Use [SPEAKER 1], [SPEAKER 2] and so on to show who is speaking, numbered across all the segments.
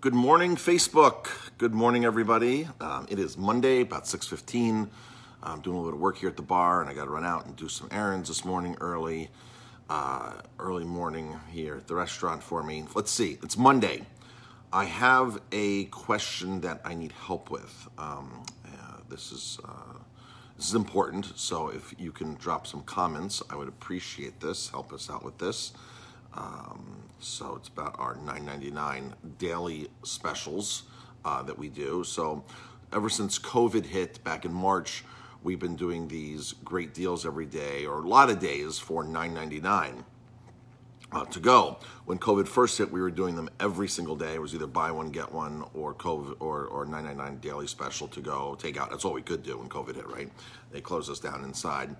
[SPEAKER 1] Good morning, Facebook. Good morning, everybody. It is Monday, about 6:15. I'm doing a little bit of work here at the bar, and I got to run out and do some errands this morning early. Early morning here at the restaurant for me. Let's see. It's Monday. I have a question that I need help with. This is important, so if you can drop some comments, I would appreciate this. Help us out with this. So it's about our $9.99 daily specials that we do. So ever since COVID hit back in March, we've been doing these great deals every day, or a lot of days, for $9.99 to go. When COVID first hit, we were doing them every single day. It was either buy one, get one, or COVID, or $9.99 daily special to go, take out. That's all we could do when COVID hit, right? They closed us down inside.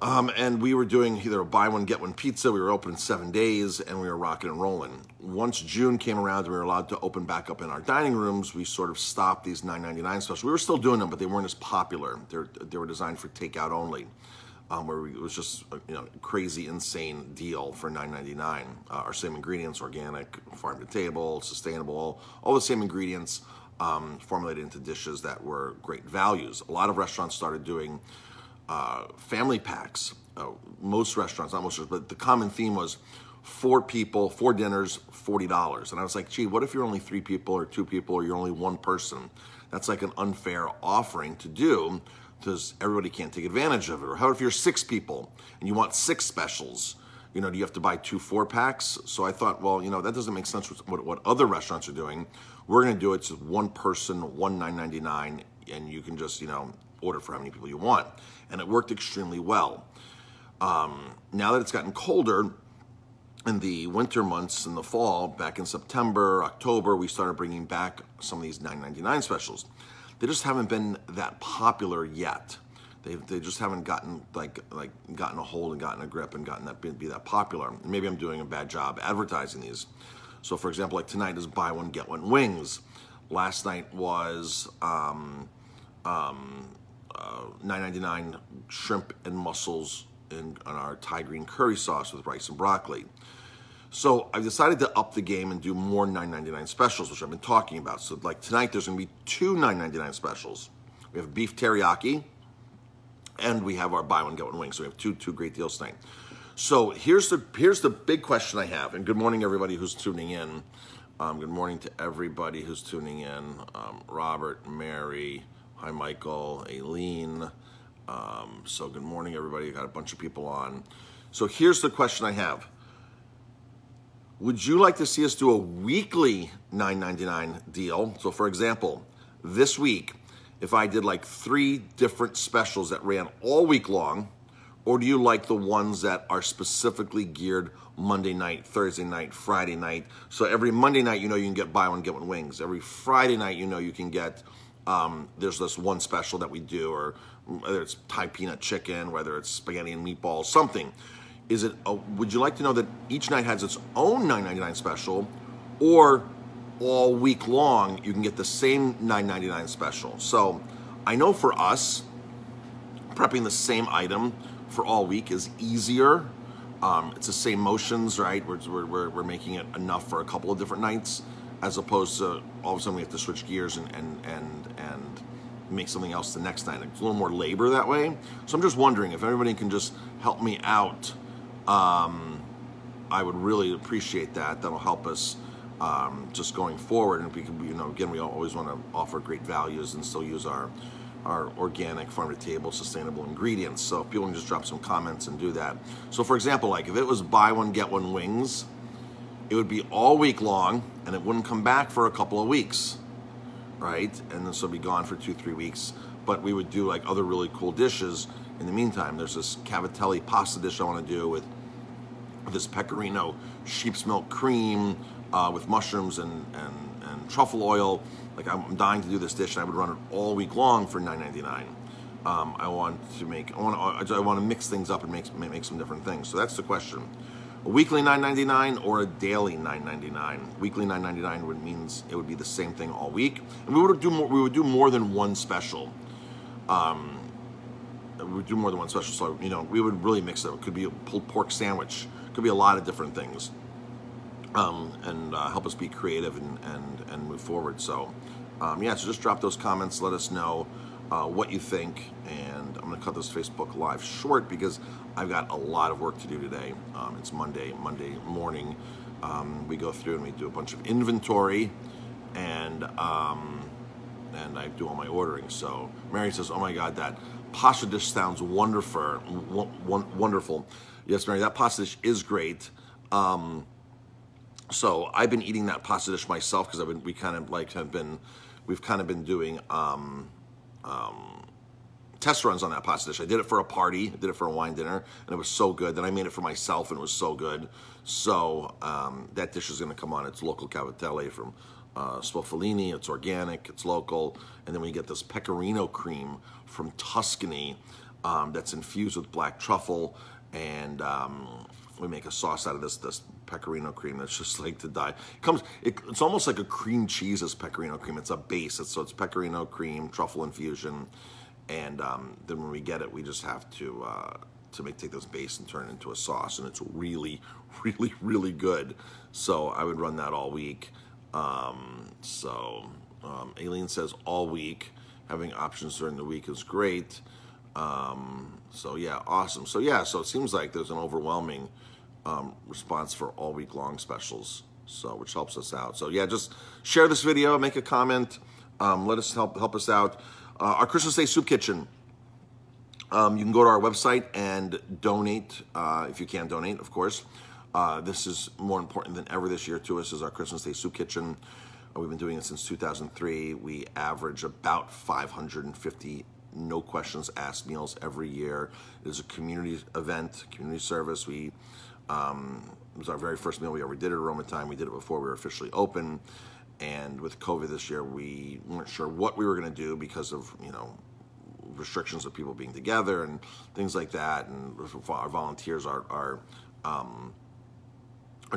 [SPEAKER 1] And we were doing either a buy one, get one pizza. We were open in 7 days, and we were rocking and rolling. Once June came around and we were allowed to open back up in our dining rooms, we sort of stopped these $9.99 specials. We were still doing them, but they weren't as popular. They were designed for takeout only, it was just a crazy, insane deal for $9.99. Our same ingredients, organic, farm to table, sustainable, all the same ingredients formulated into dishes that were great values. A lot of restaurants started doing family packs. Most restaurants, not most, but the common theme was 4 people, 4 dinners, $40. And I was like, gee, what if you're only 3 people or 2 people or you're only 1 person? That's like an unfair offering to do because everybody can't take advantage of it. Or how if you're 6 people and you want 6 specials? Do you have to buy 2 4-packs? So I thought, well, that doesn't make sense with what other restaurants are doing. We're going to do it to 1 person, one $9.99, and you can just, order for how many people you want. And it worked extremely well. Now that it's gotten colder, in the winter months, in the fall, back in September, October, we started bringing back some of these $9.99 specials. They just haven't been that popular yet. They just haven't gotten gotten a hold and gotten a grip and gotten that be that popular. Maybe I'm doing a bad job advertising these. So for example, like tonight is buy one, get one wings. Last night was $9.99 shrimp and mussels in our Thai green curry sauce with rice and broccoli. So I've decided to up the game and do more $9.99 specials, which I've been talking about. So like tonight, there's going to be 2 $9.99 specials. We have beef teriyaki, and we have our buy one, get one wings. So we have two great deals tonight. So here's the big question I have. And good morning, everybody who's tuning in. Good morning to everybody who's tuning in. Robert, Mary, hi, Michael, Aileen. So good morning, everybody. I got a bunch of people on. So here's the question I have. Would you like to see us do a weekly $9.99 deal? So for example, this week, if I did like 3 different specials that ran all week long, or do you like the ones that are specifically geared Monday night, Thursday night, Friday night? So every Monday night, you can get buy one, get one wings. Every Friday night, you can get there's this one special that we do, or whether it's Thai peanut chicken, whether it's spaghetti and meatballs, something. Would you like to know that each night has its own $9.99 special, or all week long you can get the same $9.99 special? So I know for us, prepping the same item for all week is easier. It's the same motions, right? We're making it enough for a couple of different nights, as opposed to all of a sudden we have to switch gears and make something else the next night. It's a little more labor that way. So I'm just wondering if everybody can just help me out. I would really appreciate that. That'll help us just going forward. And we can, again, we always want to offer great values and still use our organic, farm to table, sustainable ingredients. So if people can just drop some comments and do that. So for example, like if it was buy one, get one wings, it would be all week long, and it wouldn't come back for a couple of weeks, right? And then so it'd be gone for 2-3 weeks. But we would do like other really cool dishes in the meantime. There's this cavatelli pasta dish I want to do with this pecorino sheep's milk cream with mushrooms and truffle oil. Like I'm dying to do this dish, and I would run it all week long for $9.99. I want to mix things up and make some different things. So that's the question. A weekly $9.99 or a daily $9.99? Weekly $9.99 means it would be the same thing all week, and we would do more than one special. We would do more than one special, so we would really mix it. It could be a pulled pork sandwich. It could be a lot of different things. and help us be creative and move forward. So, yeah, so just drop those comments. Let us know what you think. And I'm going to cut this Facebook Live short because I've got a lot of work to do today. It's Monday morning. We go through and we do a bunch of inventory, and I do all my ordering. So Mary says, "Oh my God, that pasta dish sounds wonderful." Wonderful. Yes, Mary, that pasta dish is great. So I've been eating that pasta dish myself because we've kind of been doing test runs on that pasta dish. I did it for a party, I did it for a wine dinner, and it was so good. Then I made it for myself, and it was so good. So that dish is going to come on. It's local cavatelli from Spofellini. It's organic, it's local, and then we get this pecorino cream from Tuscany that's infused with black truffle, and we make a sauce out of this pecorino cream that's just like to die. It's almost like a cream cheese as pecorino cream. It's a base. So it's pecorino cream, truffle infusion, and then when we get it, we just have to take this base and turn it into a sauce, and it's really, really, really good. So I would run that all week. Aileen says all week. Having options during the week is great. So yeah, awesome. So yeah, so it seems like there's an overwhelming response for all week long specials, so which helps us out. So yeah, just share this video, make a comment, let us help us out. Our Christmas Day Soup Kitchen. You can go to our website and donate if you can donate, of course. This is more important than ever this year to us, is our Christmas Day Soup Kitchen. We've been doing it since 2003. We average about 550 no questions asked meals every year. It is a community event, community service. It was our very first meal we ever did at Aroma Time. We did it before we were officially open. And with COVID this year, we weren't sure what we were going to do because of, restrictions of people being together and things like that. And our volunteers, our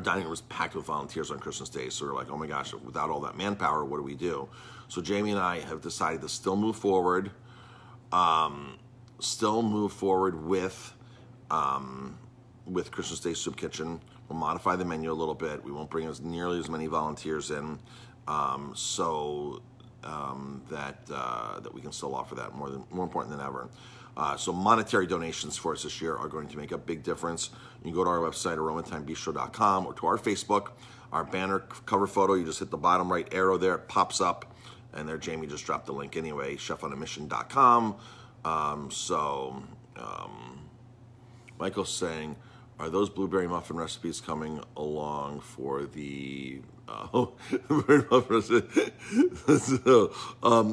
[SPEAKER 1] dining room was packed with volunteers on Christmas Day. So we're like, oh my gosh, without all that manpower, what do we do? So Jamie and I have decided to still move forward with Christmas Day Soup Kitchen. We'll modify the menu a little bit. We won't bring nearly as many volunteers in, that we can still offer that more important than ever. So monetary donations for us this year are going to make a big difference. You can go to our website, aromatimebistro.com, or to our Facebook. Our banner cover photo, you just hit the bottom right arrow there, it pops up, and there Jamie just dropped the link anyway, chefonamission.com. Michael's saying, are those blueberry muffin recipes coming along for the blueberry muffin so,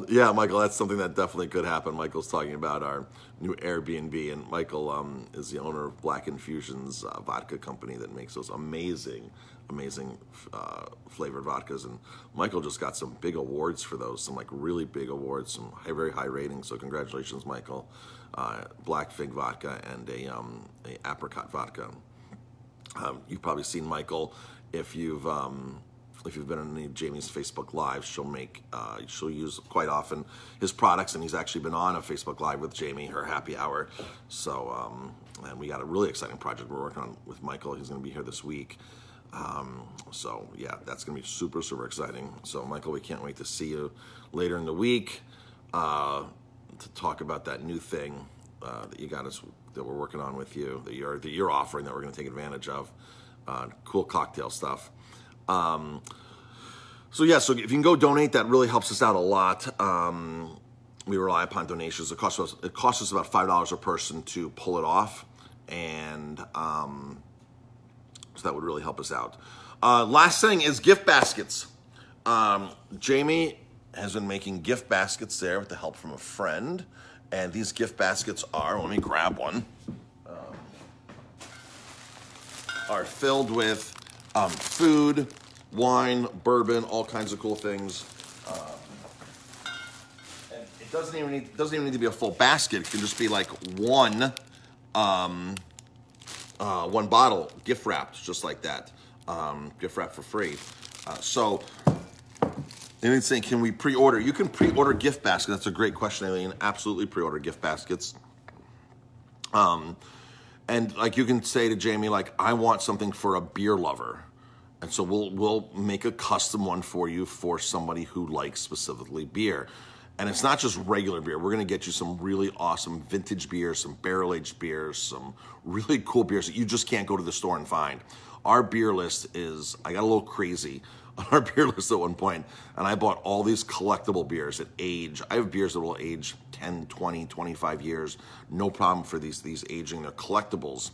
[SPEAKER 1] yeah, Michael, that's something that definitely could happen. Michael's talking about our new Airbnb, and Michael is the owner of Black Infusions vodka company that makes those amazing flavored vodkas, and Michael just got some big awards for those, some like really big awards, some very high ratings, so congratulations, Michael. Black fig vodka and a apricot vodka. You've probably seen Michael if you've been on any of Jamie's Facebook Lives. She'll use quite often his products, and he's actually been on a Facebook Live with Jamie, her happy hour. So, and we got a really exciting project we're working on with Michael. He's going to be here this week. So yeah, that's going to be super, super exciting. So Michael, we can't wait to see you later in the week to talk about that new thing that you got us, that we're working on with you, that you're offering, that we're going to take advantage of. Cool cocktail stuff. So yeah, so if you can go donate, that really helps us out a lot. We rely upon donations. It costs us about $5 a person to pull it off, and so that would really help us out. Last thing is gift baskets. Jamie has been making gift baskets there with the help from a friend, and these gift baskets let me grab one, are filled with food, wine, bourbon, all kinds of cool things. And it doesn't even need to be a full basket. It can just be like one bottle gift wrapped, just like that. Gift wrapped for free. So, Aileen's saying, can we pre-order? You can pre-order gift baskets. That's a great question, Aileen. Absolutely pre-order gift baskets. And like you can say to Jamie, like, I want something for a beer lover. And so we'll make a custom one for you for somebody who likes specifically beer. And it's not just regular beer. We're going to get you some really awesome vintage beers, some barrel-aged beers, some really cool beers that you just can't go to the store and find. Our beer list is, I got a little crazy on our beer list at one point, and I bought all these collectible beers that age. I have beers that will age 10, 20, 25 years. No problem for these aging. They're collectibles.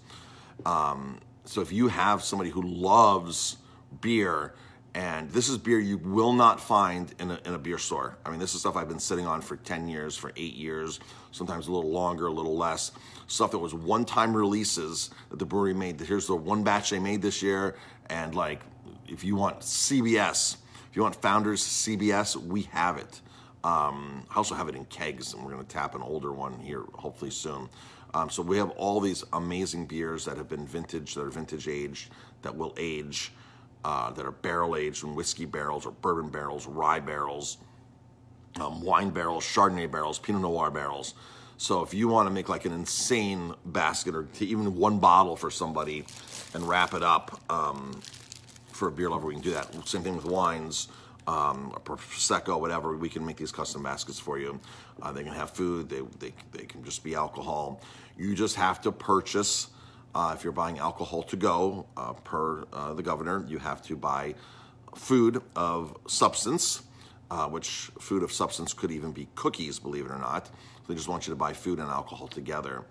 [SPEAKER 1] So if you have somebody who loves beer, and this is beer you will not find in a beer store. I mean, this is stuff I've been sitting on for 10 years, for 8 years, sometimes a little longer, a little less. Stuff that was one-time releases that the brewery made. Here's the one batch they made this year, and like, if you want CBS, if you want Founders CBS, we have it. I also have it in kegs, and we're going to tap an older one here hopefully soon. So we have all these amazing beers that have been vintage, that are vintage aged, that will age, that are barrel aged in whiskey barrels or bourbon barrels, rye barrels, wine barrels, Chardonnay barrels, Pinot Noir barrels. So if you want to make like an insane basket or even one bottle for somebody and wrap it up for a beer lover, we can do that. Same thing with wines. Prosecco, whatever, we can make these custom baskets for you. They can have food, they can just be alcohol. You just have to purchase, if you're buying alcohol to go, per the governor, you have to buy food of substance, which food of substance could even be cookies, believe it or not. They just want you to buy food and alcohol together.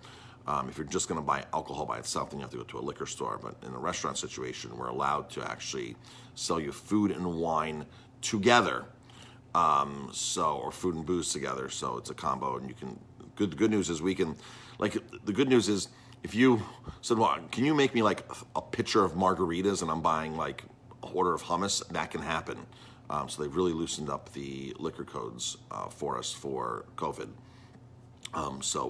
[SPEAKER 1] If you're just going to buy alcohol by itself, then you have to go to a liquor store. But in a restaurant situation, we're allowed to actually sell you food and wine together, or food and booze together. So it's a combo, and you can. The good news is we can, like, the good news is if you said, well, can you make me like a pitcher of margaritas, and I'm buying like a order of hummus, that can happen. So they've really loosened up the liquor codes for us for COVID.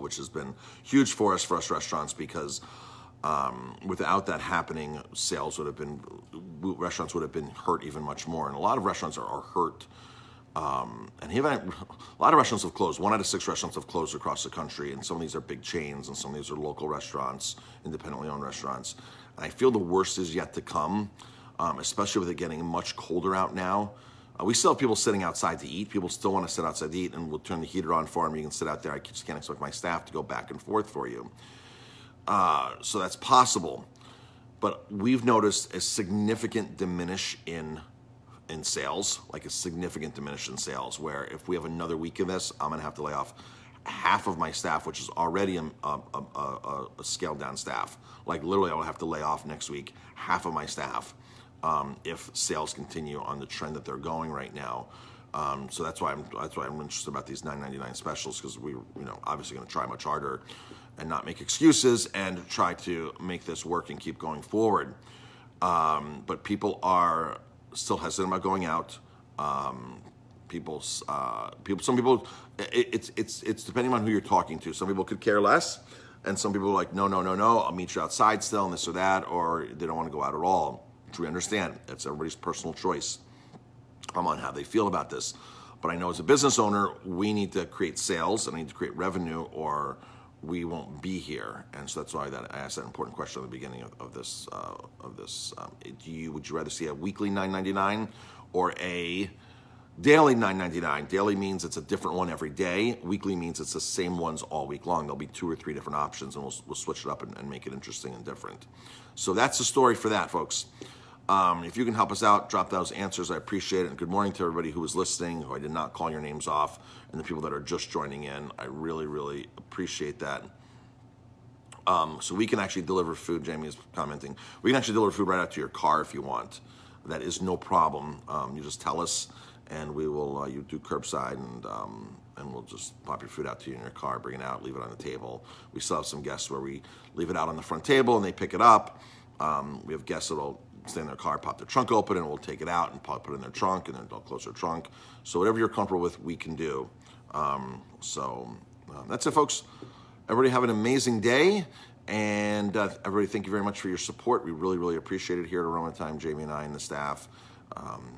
[SPEAKER 1] Which has been huge for us restaurants, because without that happening, restaurants would have been hurt even much more. And a lot of restaurants are hurt. And even a lot of restaurants have closed. 1 out of 6 restaurants have closed across the country. And some of these are big chains, and some of these are local restaurants, independently owned restaurants. And I feel the worst is yet to come, especially with it getting much colder out now. We still have people sitting outside to eat. People still want to sit outside to eat, and we'll turn the heater on for them. You can sit out there. I just can't expect my staff to go back and forth for you. So that's possible. But we've noticed a significant diminish in sales, like a significant diminish in sales, where if we have another week of this, I'm going to have to lay off half of my staff, which is already a scaled down staff. Like literally I will have to lay off next week half of my staff. If sales continue on the trend that they're going right now. So that's why I'm interested about these $9.99 specials, because we obviously going to try much harder and not make excuses and try to make this work and keep going forward. But people are still hesitant about going out. Some people, it's depending on who you're talking to. Some people could care less, and some people are like, no, I'll meet you outside still, and this or that, or they don't want to go out at all. Which we understand. It's everybody's personal choice on how they feel about this. But I know as a business owner, we need to create sales and I need to create revenue, or we won't be here. And so that's why I asked that important question at the beginning of this. Would you rather see a weekly $9.99 or a daily $9.99? Daily means it's a different one every day. Weekly means it's the same ones all week long. There'll be 2 or 3 different options, and we'll switch it up and make it interesting and different. So that's the story for that, folks. If you can help us out, drop those answers. I appreciate it. And good morning to everybody who was listening, who I did not call your names off, and the people that are just joining in. I really, really appreciate that. So we can actually deliver food. Jamie is commenting. We can actually deliver food right out to your car if you want. That is no problem. You just tell us, and we will. You do curbside, and we'll just pop your food out to you in your car, bring it out, leave it on the table. We still have some guests where we leave it out on the front table and they pick it up. We have guests that'll stay in their car, pop their trunk open, and we'll take it out and put it in their trunk, and then they'll close their trunk. So whatever you're comfortable with, we can do. That's it, folks. Everybody have an amazing day. And everybody, thank you very much for your support. We really, really appreciate it here at Aroma Time, Jamie and I and the staff.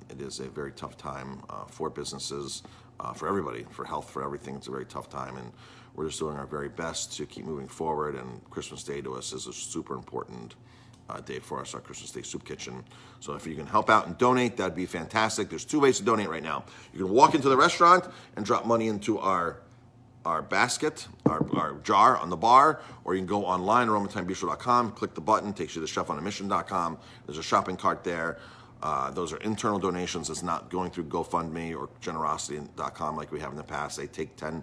[SPEAKER 1] It is a very tough time for businesses, for everybody, for health, for everything. It's a very tough time, and we're just doing our very best to keep moving forward. And Christmas Day to us is a super important day for us, our Christmas Day Soup Kitchen. So if you can help out and donate, that'd be fantastic. There's 2 ways to donate right now. You can walk into the restaurant and drop money into our basket, our jar on the bar, or you can go online, aromatimebistro.com, click the button, takes you to chefonamission.com. There's a shopping cart there. Those are internal donations. It's not going through GoFundMe or generosity.com like we have in the past. They take 10%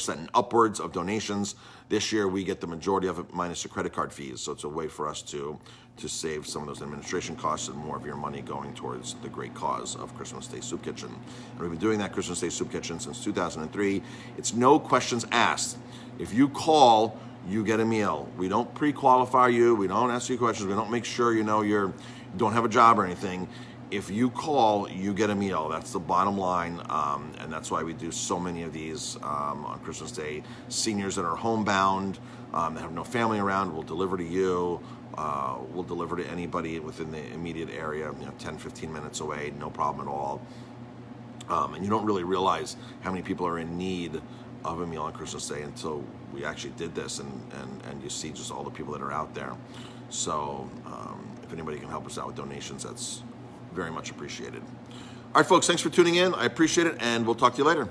[SPEAKER 1] and upwards of donations. This year, we get the majority of it minus the credit card fees. So it's a way for us to save some of those administration costs and more of your money going towards the great cause of Christmas Day Soup Kitchen. And we've been doing that Christmas Day Soup Kitchen since 2003. It's no questions asked. If you call, you get a meal. We don't pre-qualify you. We don't ask you questions. We don't make sure you don't have a job or anything. If you call, you get a meal. That's the bottom line, and that's why we do so many of these on Christmas Day. Seniors that are homebound, that have no family around, will deliver to you. We'll deliver to anybody within the immediate area, 10, 15 minutes away, no problem at all. And you don't really realize how many people are in need of a meal on Christmas Day until we actually did this, and you see just all the people that are out there. So if anybody can help us out with donations, that's very much appreciated. All right, folks, thanks for tuning in. I appreciate it, and we'll talk to you later.